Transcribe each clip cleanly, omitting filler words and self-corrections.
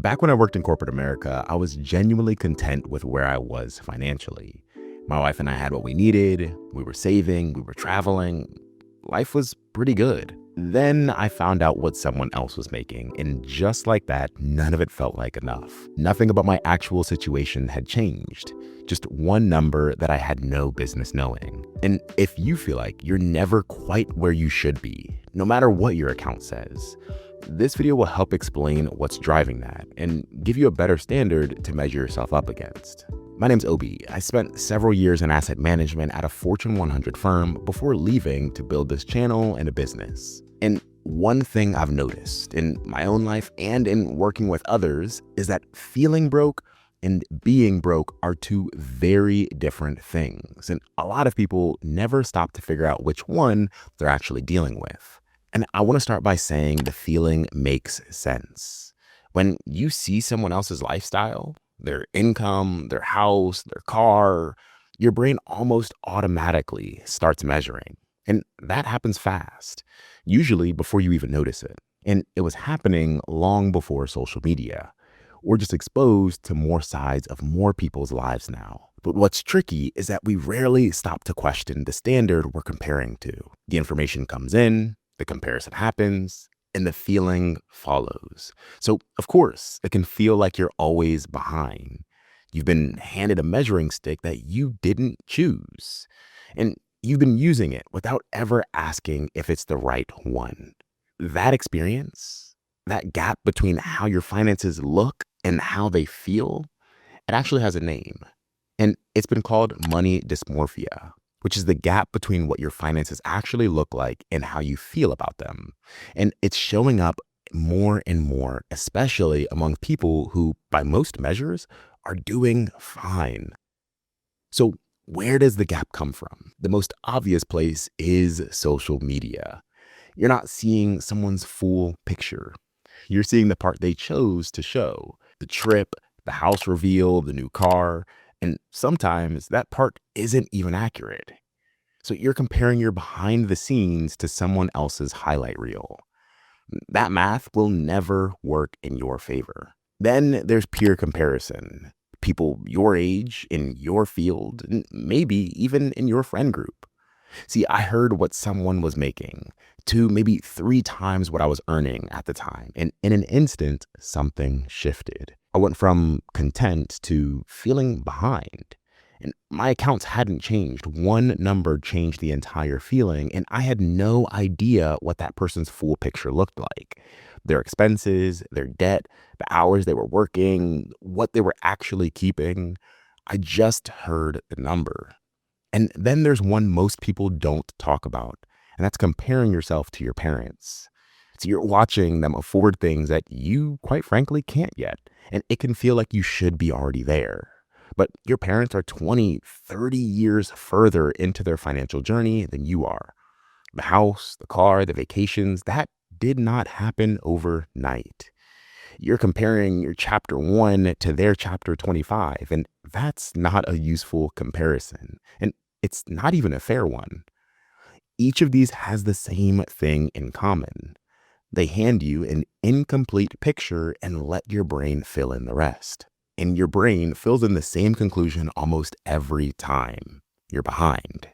Back when I worked in corporate America, I was genuinely content with where I was financially. My wife and I had what we needed, we were saving, we were traveling. Life was pretty good. Then I found out what someone else was making, and just like that, none of it felt like enough. Nothing about my actual situation had changed. Just one number that I had no business knowing. And if you feel like you're never quite where you should be, no matter what your account says, this video will help explain what's driving that and give you a better standard to measure yourself up against. My name's Obi. I spent several years in asset management at a Fortune 100 firm before leaving to build this channel and a business. And one thing I've noticed in my own life and in working with others is that feeling broke and being broke are two very different things. And a lot of people never stop to figure out which one they're actually dealing with. And I want to start by saying the feeling makes sense. When you see someone else's lifestyle, their income, their house, their car, your brain almost automatically starts measuring. And that happens fast, usually before you even notice it. And it was happening long before social media. We're just exposed to more sides of more people's lives now. But what's tricky is that we rarely stop to question the standard we're comparing to. The information comes in, the comparison happens, and the feeling follows. So, of course, it can feel like you're always behind. You've been handed a measuring stick that you didn't choose, and you've been using it without ever asking if it's the right one. That experience, that gap between how your finances look and how they feel, it actually has a name, and it's been called money dysmorphia, which is the gap between what your finances actually look like and how you feel about them. And it's showing up more and more, especially among people who, by most measures, are doing fine. So where does the gap come from? The most obvious place is social media. You're not seeing someone's full picture. You're seeing the part they chose to show, the trip, the house reveal, the new car, and sometimes that part isn't even accurate. So you're comparing your behind the scenes to someone else's highlight reel. That math will never work in your favor. Then there's peer comparison. People your age, in your field, and maybe even in your friend group. See, I heard what someone was making, 2, maybe 3 times what I was earning at the time. And in an instant, something shifted. I went from content to feeling behind. And my accounts hadn't changed. One number changed the entire feeling, and I had no idea what that person's full picture looked like. Their expenses, their debt, the hours they were working, what they were actually keeping. I just heard the number. And then there's one most people don't talk about, and that's comparing yourself to your parents. So you're watching them afford things that you, quite frankly, can't yet, and it can feel like you should be already there. But your parents are 20, 30 years further into their financial journey than you are. The house, the car, the vacations, that did not happen overnight. You're comparing your chapter 1 to their chapter 25, and that's not a useful comparison. And it's not even a fair one. Each of these has the same thing in common. They hand you an incomplete picture and let your brain fill in the rest. And your brain fills in the same conclusion almost every time. You're behind.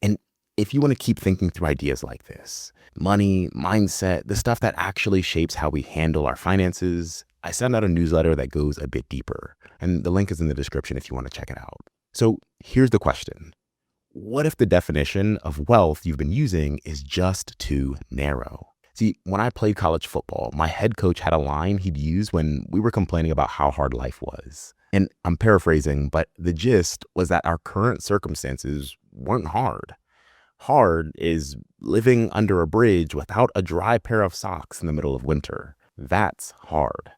And if you want to keep thinking through ideas like this, money, mindset, the stuff that actually shapes how we handle our finances, I send out a newsletter that goes a bit deeper. And the link is in the description if you want to check it out. So here's the question. What if the definition of wealth you've been using is just too narrow? See, when I played college football, my head coach had a line he'd use when we were complaining about how hard life was. And I'm paraphrasing, but the gist was that our current circumstances weren't hard. Hard is living under a bridge without a dry pair of socks in the middle of winter. That's hard.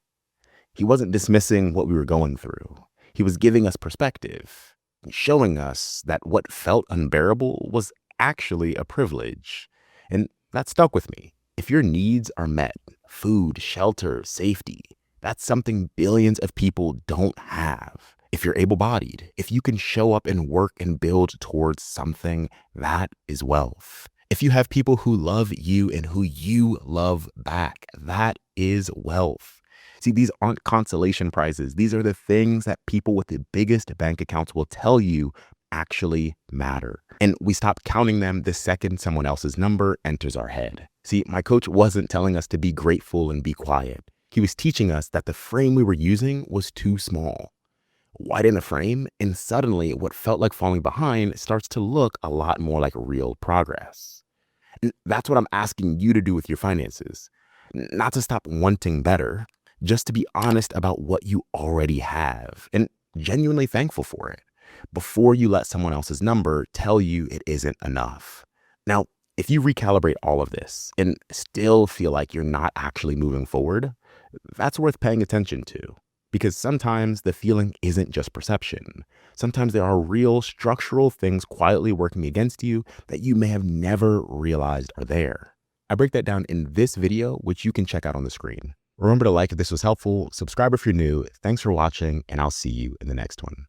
He wasn't dismissing what we were going through. He was giving us perspective, showing us that what felt unbearable was actually a privilege. And that stuck with me. If your needs are met, food, shelter, safety, that's something billions of people don't have. If you're able-bodied, if you can show up and work and build towards something, that is wealth. If you have people who love you and who you love back, that is wealth. See, these aren't consolation prizes. These are the things that people with the biggest bank accounts will tell you actually matter. And we stop counting them the second someone else's number enters our head. See, my coach wasn't telling us to be grateful and be quiet. He was teaching us that the frame we were using was too small. Widen the frame, and suddenly what felt like falling behind starts to look a lot more like real progress. And that's what I'm asking you to do with your finances. Not to stop wanting better, just to be honest about what you already have and genuinely thankful for it before you let someone else's number tell you it isn't enough. Now, if you recalibrate all of this and still feel like you're not actually moving forward, that's worth paying attention to. Because sometimes the feeling isn't just perception. Sometimes there are real structural things quietly working against you that you may have never realized are there. I break that down in this video, which you can check out on the screen. Remember to like if this was helpful, subscribe if you're new. Thanks for watching, and I'll see you in the next one.